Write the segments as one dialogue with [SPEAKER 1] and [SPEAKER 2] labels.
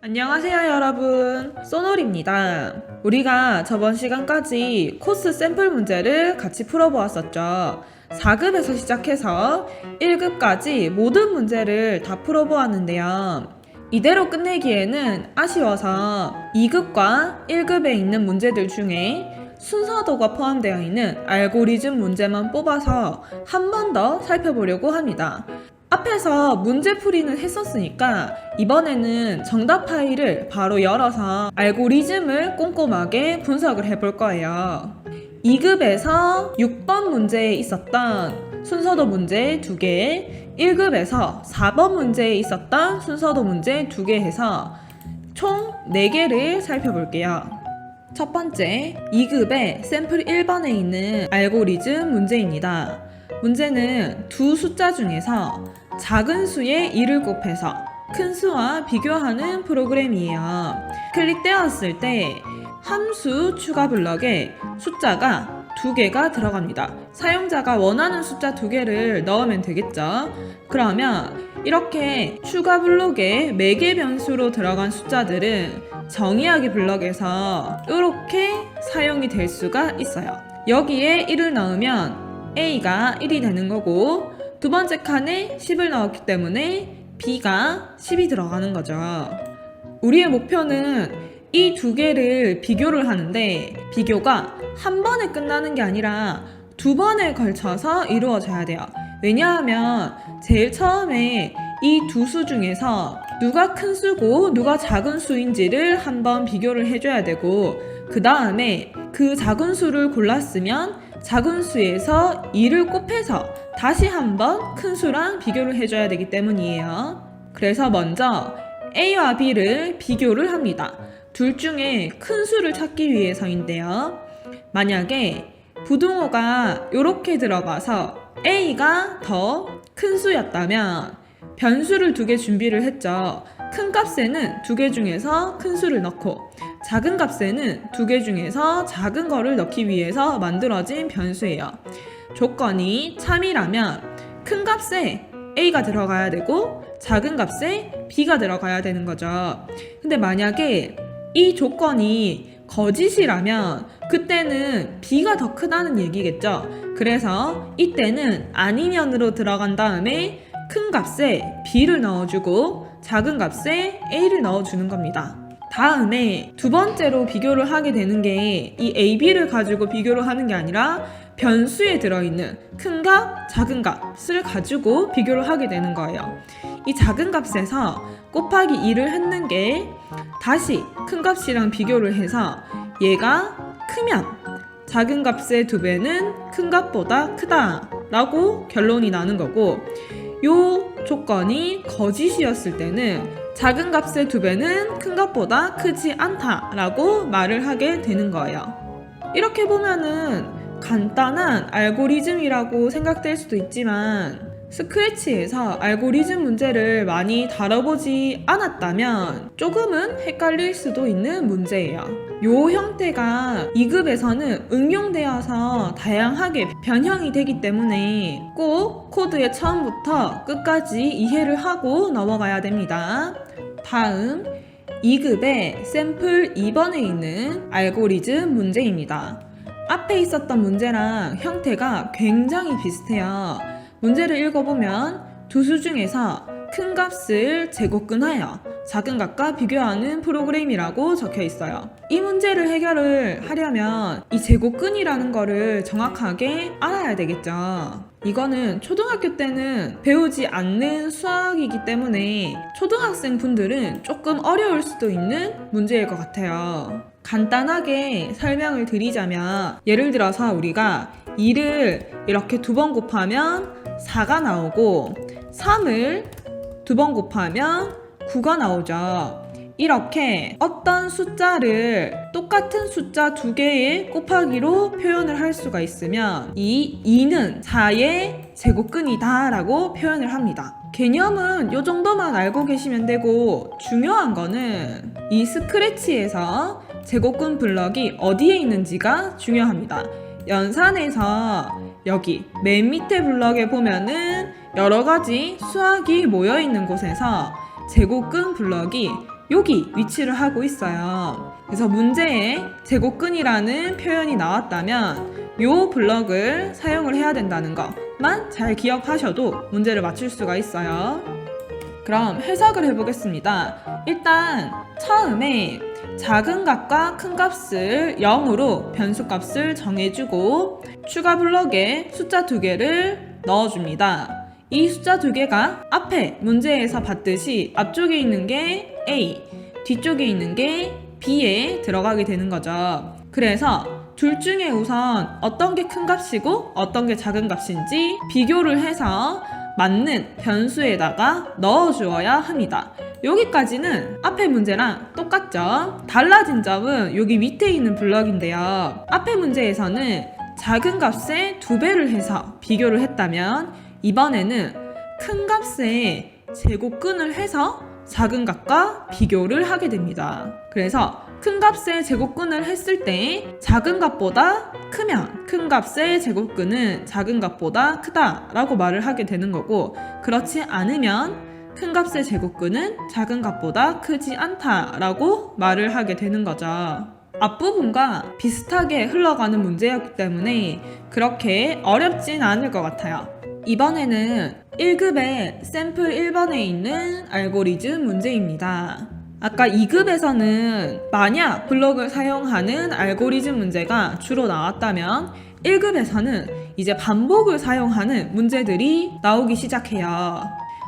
[SPEAKER 1] 안녕하세요 여러분, 소놀입니다. 우리가 저번 시간까지 코스 샘플 문제를 같이 풀어보았었죠. 4급에서 시작해서 1급까지 모든 문제를 다 풀어보았는데요. 이대로 끝내기에는 아쉬워서 2급과 1급에 있는 문제들 중에 순서도가 포함되어 있는 알고리즘 문제만 뽑아서 한 번 더 살펴보려고 합니다. 앞에서 문제풀이는 했었으니까 이번에는 정답 파일을 바로 열어서 알고리즘을 꼼꼼하게 분석을 해볼 거예요. 2급에서 6번 문제에 있었던 순서도 문제 2개, 1급에서 4번 문제에 있었던 순서도 문제 2개 해서 총 4개를 살펴볼게요. 첫 번째, 2급의 샘플 1번에 있는 알고리즘 문제입니다. 문제는 두 숫자 중에서 작은 수의 1을 곱해서 큰 수와 비교하는 프로그램이에요. 클릭되었을 때 함수 추가 블럭에 숫자가 2개가 들어갑니다. 사용자가 원하는 숫자 2개를 넣으면 되겠죠. 그러면 이렇게 추가 블록에 매개 변수로 들어간 숫자들은 정의하기 블럭에서 이렇게 사용이 될 수가 있어요. 여기에 1을 넣으면 A가 1이 되는 거고, 두 번째 칸에 10을 넣었기 때문에 B가 10이 들어가는 거죠. 우리의 목표는 이 두 개를 비교를 하는데, 비교가 한 번에 끝나는 게 아니라 두 번에 걸쳐서 이루어져야 돼요. 왜냐하면 제일 처음에 이 두 수 중에서 누가 큰 수고 누가 작은 수인지를 한번 비교를 해줘야 되고, 그 다음에 그 작은 수를 골랐으면 작은 수에서 2를 곱해서 다시 한번 큰 수랑 비교를 해줘야 되기 때문이에요. 그래서 먼저 A와 B를 비교를 합니다. 둘 중에 큰 수를 찾기 위해서인데요. 만약에 부등호가 이렇게 들어가서 A가 더 큰 수였다면 변수를 2개 준비를 했죠. 큰 값에는 2개 중에서 큰 수를 넣고, 작은 값에는 2개 중에서 작은 거를 넣기 위해서 만들어진 변수예요. 조건이 참이라면 큰 값에 A가 들어가야 되고 작은 값에 B가 들어가야 되는 거죠. 근데 만약에 이 조건이 거짓이라면 그때는 B가 더 크다는 얘기겠죠. 그래서 이때는 아니면으로 들어간 다음에 큰 값에 B를 넣어주고 작은 값에 A를 넣어주는 겁니다. 다음에 두 번째로 비교를 하게 되는 게 이 A, B를 가지고 비교를 하는 게 아니라 변수에 들어있는 큰 값, 작은 값을 가지고 비교를 하게 되는 거예요. 이 작은 값에서 곱하기 2를 했는 게 다시 큰 값이랑 비교를 해서 얘가 크면 작은 값의 2배는 큰 값보다 크다 라고 결론이 나는 거고, 요 조건이 거짓이었을 때는 작은 값의 2배는 큰 값보다 크지 않다 라고 말을 하게 되는 거예요. 이렇게 보면은 간단한 알고리즘이라고 생각될 수도 있지만, 스크래치에서 알고리즘 문제를 많이 다뤄보지 않았다면 조금은 헷갈릴 수도 있는 문제예요. 요 형태가 2급에서는 응용되어서 다양하게 변형이 되기 때문에 꼭 코드의 처음부터 끝까지 이해를 하고 넘어가야 됩니다. 다음 2급의 샘플 2번에 있는 알고리즘 문제입니다. 앞에 있었던 문제랑 형태가 굉장히 비슷해요. 문제를 읽어보면 두 수 중에서 큰 값을 제곱근하여 작은 값과 비교하는 프로그램이라고 적혀 있어요. 이 문제를 해결을 하려면 이 제곱근이라는 거를 정확하게 알아야 되겠죠. 이거는 초등학교 때는 배우지 않는 수학이기 때문에 초등학생 분들은 조금 어려울 수도 있는 문제일 것 같아요. 간단하게 설명을 드리자면, 예를 들어서 우리가 2를 이렇게 2번 곱하면 4가 나오고 3을 2번 곱하면 9가 나오죠. 이렇게 어떤 숫자를 똑같은 숫자 2개의 곱하기로 표현을 할 수가 있으면 이 2는 4의 제곱근이다 라고 표현을 합니다. 개념은 이 정도만 알고 계시면 되고, 중요한 거는 이 스크래치에서 제곱근 블럭이 어디에 있는지가 중요합니다. 연산에서 여기 맨 밑에 블럭에 보면은 여러 가지 수학이 모여 있는 곳에서 제곱근 블럭이 여기 위치를 하고 있어요. 그래서 문제에 제곱근이라는 표현이 나왔다면 요 블럭을 사용을 해야 된다는 것만 잘 기억하셔도 문제를 맞출 수가 있어요. 그럼 해석을 해보겠습니다. 일단 처음에 작은 값과 큰 값을 0으로 변수값을 정해주고 추가 블럭에 숫자 2개를 넣어줍니다. 이 숫자 2개가 앞에 문제에서 봤듯이 앞쪽에 있는 게 A, 뒤쪽에 있는 게 B에 들어가게 되는 거죠. 그래서 둘 중에 우선 어떤 게 큰 값이고 어떤 게 작은 값인지 비교를 해서 맞는 변수에다가 넣어주어야 합니다. 여기까지는 앞에 문제랑 똑같죠? 달라진 점은 여기 밑에 있는 블럭인데요. 앞에 문제에서는 작은 값에 2배를 해서 비교를 했다면 이번에는 큰 값에 제곱근을 해서 작은 값과 비교를 하게 됩니다. 그래서 큰 값의 제곱근을 했을 때 작은 값보다 크면 큰 값의 제곱근은 작은 값보다 크다라고 말을 하게 되는 거고, 그렇지 않으면 큰 값의 제곱근은 작은 값보다 크지 않다라고 말을 하게 되는 거죠. 앞부분과 비슷하게 흘러가는 문제였기 때문에 그렇게 어렵진 않을 것 같아요. 이번에는 1급의 샘플 1번에 있는 알고리즘 문제입니다. 아까 2급에서는 만약 블록을 사용하는 알고리즘 문제가 주로 나왔다면 1급에서는 이제 반복을 사용하는 문제들이 나오기 시작해요.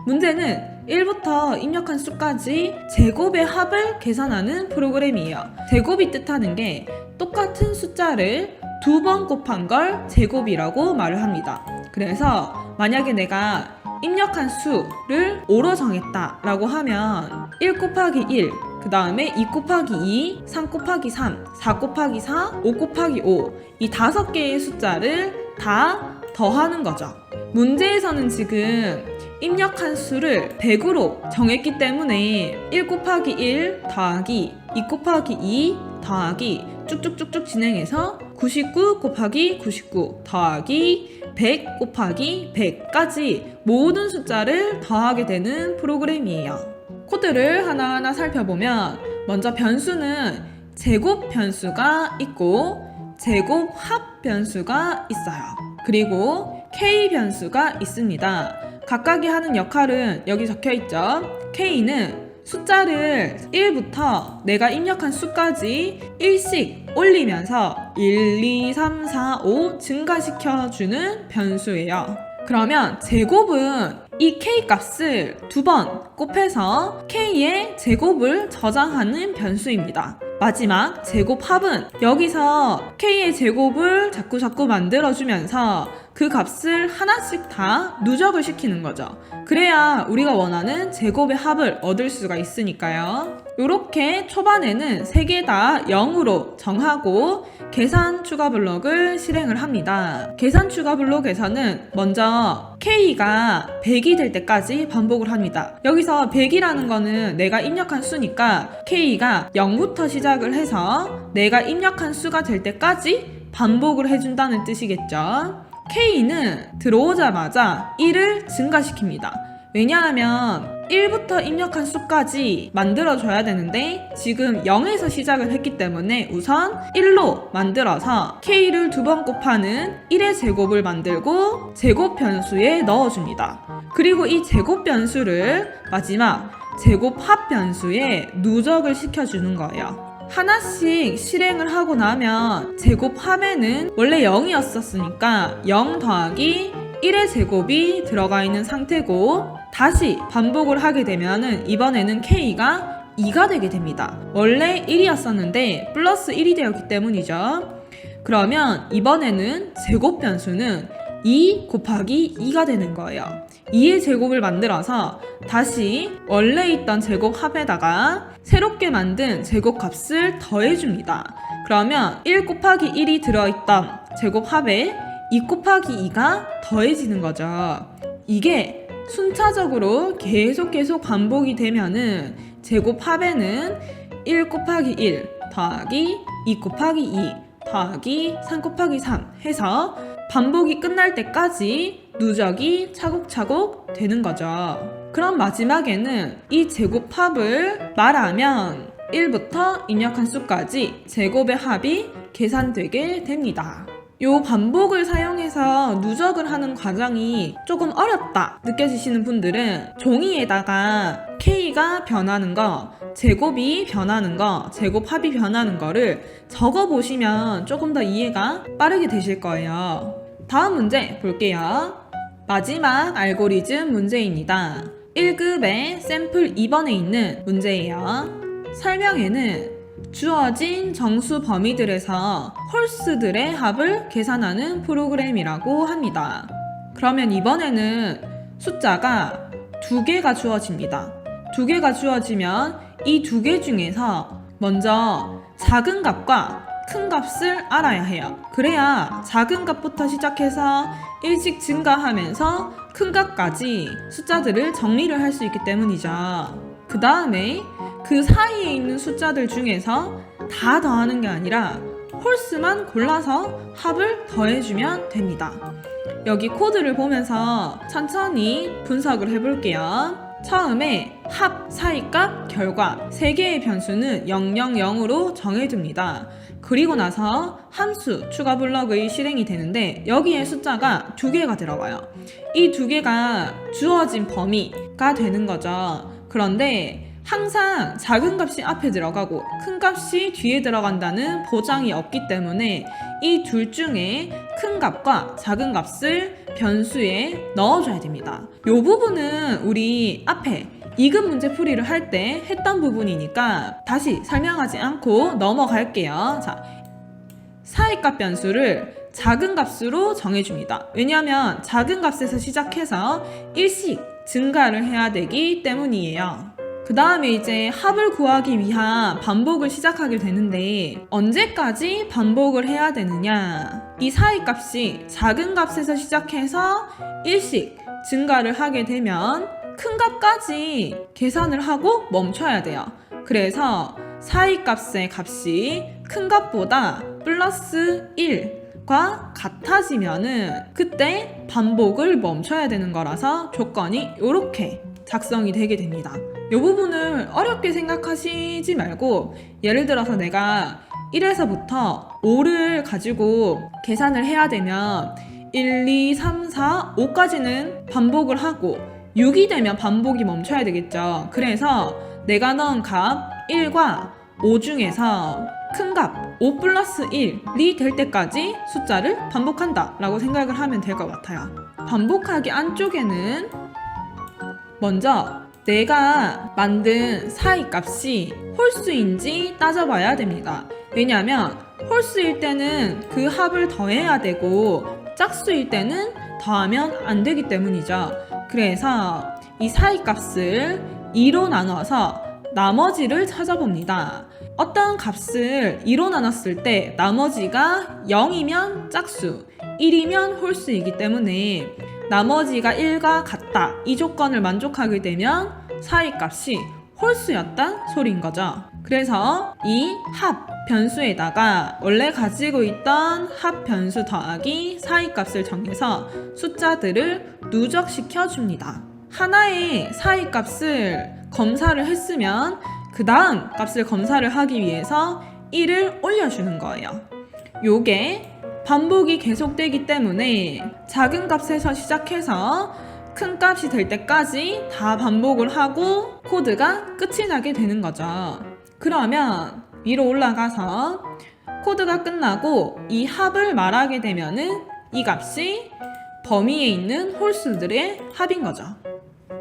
[SPEAKER 1] 문제는 1부터 입력한 수까지 제곱의 합을 계산하는 프로그램이에요. 제곱이 뜻하는 게 똑같은 숫자를 2번 곱한 걸 제곱이라고 말을 합니다. 그래서 만약에 내가 입력한 수를 5로 정했다 라고 하면 1 곱하기 1, 그 다음에 2 곱하기 2, 3 곱하기 3, 4 곱하기 4, 5 곱하기 5, 이 5개의 숫자를 다 더하는 거죠. 문제에서는 지금 입력한 수를 100으로 정했기 때문에 1 곱하기 1 더하기 2 곱하기 2 더하기 쭉쭉쭉쭉 진행해서 99 곱하기 99 더하기 100 곱하기 100까지 모든 숫자를 더하게 되는 프로그램이에요. 코드를 하나하나 살펴보면 먼저 변수는 제곱 변수가 있고 제곱 합 변수가 있어요. 그리고 K 변수가 있습니다. 각각이 하는 역할은 여기 적혀 있죠. K는 숫자를 1부터 내가 입력한 수까지 1씩 올리면서 1, 2, 3, 4, 5 증가시켜주는 변수예요. 그러면 제곱은 이 K 값을 2번 곱해서 K의 제곱을 저장하는 변수입니다. 마지막 제곱합은 여기서 K의 제곱을 자꾸 만들어주면서 그 값을 하나씩 다 누적을 시키는 거죠. 그래야 우리가 원하는 제곱의 합을 얻을 수가 있으니까요. 이렇게 초반에는 3개 다 0으로 정하고 계산 추가 블록을 실행을 합니다. 계산 추가 블록에서는 먼저 K가 100이 될 때까지 반복을 합니다. 여기서 100이라는 거는 내가 입력한 수니까 K가 0부터 시작을 해서 내가 입력한 수가 될 때까지 반복을 해준다는 뜻이겠죠. K는 들어오자마자 1을 증가시킵니다. 왜냐하면 1부터 입력한 수까지 만들어줘야 되는데 지금 0에서 시작을 했기 때문에 우선 1로 만들어서 K를 2번 곱하는 1의 제곱을 만들고 제곱 변수에 넣어줍니다. 그리고 이 제곱 변수를 마지막 제곱합 변수에 누적을 시켜주는 거예요. 하나씩 실행을 하고 나면 제곱합에는 원래 0이었었으니까 0 더하기 1의 제곱이 들어가 있는 상태고 다시 반복을 하게 되면은 이번에는 K가 2가 되게 됩니다. 원래 1이었었는데 플러스 1이 되었기 때문이죠. 그러면 이번에는 제곱 변수는 2 곱하기 2가 되는 거예요. 2의 제곱을 만들어서 다시 원래 있던 제곱합에다가 새롭게 만든 제곱값을 더해줍니다. 그러면 1 곱하기 1이 들어있던 제곱합에 2 곱하기 2가 더해지는 거죠. 이게 순차적으로 계속 반복이 되면은 제곱합에는 1 곱하기 1 더하기 2 곱하기 2 더하기 3 곱하기 3 해서 반복이 끝날 때까지 누적이 차곡차곡 되는 거죠. 그럼 마지막에는 이 제곱합을 말하면 1부터 입력한 수까지 제곱의 합이 계산되게 됩니다. 요 반복을 사용해서 누적을 하는 과정이 조금 어렵다 느껴지시는 분들은 종이에다가 K가 변하는 거, 제곱이 변하는 거, 제곱합이 변하는 거를 적어보시면 조금 더 이해가 빠르게 되실 거예요. 다음 문제 볼게요. 마지막 알고리즘 문제입니다. 1급의 샘플 2번에 있는 문제예요. 설명에는 주어진 정수 범위들에서 홀수들의 합을 계산하는 프로그램이라고 합니다. 그러면 이번에는 숫자가 2개가 주어집니다. 2개가 주어지면 이 2개 중에서 먼저 작은 값과 큰 값을 알아야 해요. 그래야 작은 값부터 시작해서 일씩 증가하면서 큰 값까지 숫자들을 정리를 할 수 있기 때문이죠. 그 다음에 그 사이에 있는 숫자들 중에서 다 더하는 게 아니라 홀수만 골라서 합을 더해주면 됩니다. 여기 코드를 보면서 천천히 분석을 해볼게요. 처음에 합, 사이값, 결과 3개의 변수는 0, 0, 0으로 정해줍니다. 그리고 나서 함수 추가 블럭의 실행이 되는데 여기에 숫자가 2개가 들어가요. 이 2개가 주어진 범위가 되는 거죠. 그런데 항상 작은 값이 앞에 들어가고 큰 값이 뒤에 들어간다는 보장이 없기 때문에 이 둘 중에 큰 값과 작은 값을 변수에 넣어줘야 됩니다. 이 부분은 우리 앞에 2급 문제 풀이를 할 때 했던 부분이니까 다시 설명하지 않고 넘어갈게요. 자, 사이값 변수를 작은 값으로 정해줍니다. 왜냐하면 작은 값에서 시작해서 일씩 증가를 해야 되기 때문이에요. 그 다음에 이제 합을 구하기 위한 반복을 시작하게 되는데 언제까지 반복을 해야 되느냐? 이 사이값이 작은 값에서 시작해서 일씩 증가를 하게 되면 큰 값까지 계산을 하고 멈춰야 돼요. 그래서 사이값의 값이 큰 값보다 플러스 1과 같아지면은 그때 반복을 멈춰야 되는 거라서 조건이 이렇게 작성이 되게 됩니다. 이 부분을 어렵게 생각하시지 말고 예를 들어서 내가 1에서부터 5를 가지고 계산을 해야 되면 1, 2, 3, 4, 5까지는 반복을 하고 6이 되면 반복이 멈춰야 되겠죠. 그래서 내가 넣은 값 1과 5 중에서 큰 값 5 플러스 1이 될 때까지 숫자를 반복한다 라고 생각을 하면 될 것 같아요. 반복하기 안쪽에는 먼저 내가 만든 사이값이 홀수인지 따져봐야 됩니다. 왜냐하면 홀수일 때는 그 합을 더해야 되고 짝수일 때는 더하면 안 되기 때문이죠. 그래서 이 사이값을 2로 나눠서 나머지를 찾아봅니다. 어떤 값을 2로 나눴을 때 나머지가 0이면 짝수, 1이면 홀수이기 때문에 나머지가 1과 같다 이 조건을 만족하게 되면 사이값이 홀수였단 소리인 거죠. 그래서 이 합 변수에다가 원래 가지고 있던 합 변수 더하기 사이값을 정해서 숫자들을 누적시켜 줍니다. 하나의 사이값을 검사를 했으면 그 다음 값을 검사를 하기 위해서 1을 올려주는 거예요. 요게 반복이 계속되기 때문에 작은 값에서 시작해서 큰 값이 될 때까지 다 반복을 하고 코드가 끝이 나게 되는 거죠. 그러면 위로 올라가서 코드가 끝나고 이 합을 말하게 되면은 이 값이 범위에 있는 홀수들의 합인 거죠.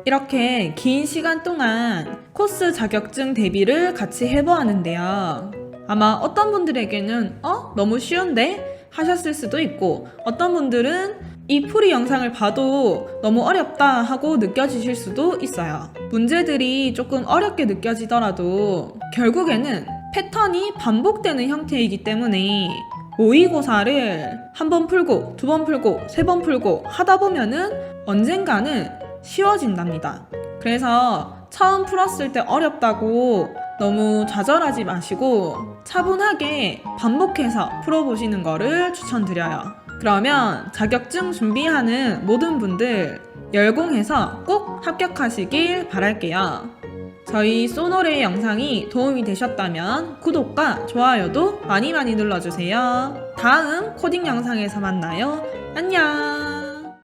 [SPEAKER 1] 이렇게 긴 시간 동안 코스 자격증 대비를 같이 해보았는데요. 아마 어떤 분들에게는 너무 쉬운데? 하셨을 수도 있고 어떤 분들은 이 풀이 영상을 봐도 너무 어렵다 하고 느껴지실 수도 있어요. 문제들이 조금 어렵게 느껴지더라도 결국에는 패턴이 반복되는 형태이기 때문에 모의고사를 한 번 풀고 두 번 풀고 세 번 풀고 하다 보면은 언젠가는 쉬워진답니다. 그래서 처음 풀었을 때 어렵다고 너무 좌절하지 마시고 차분하게 반복해서 풀어보시는 거를 추천드려요. 그러면 자격증 준비하는 모든 분들 열공해서 꼭 합격하시길 바랄게요. 저희 소노래 영상이 도움이 되셨다면 구독과 좋아요도 많이 눌러주세요. 다음 코딩 영상에서 만나요. 안녕!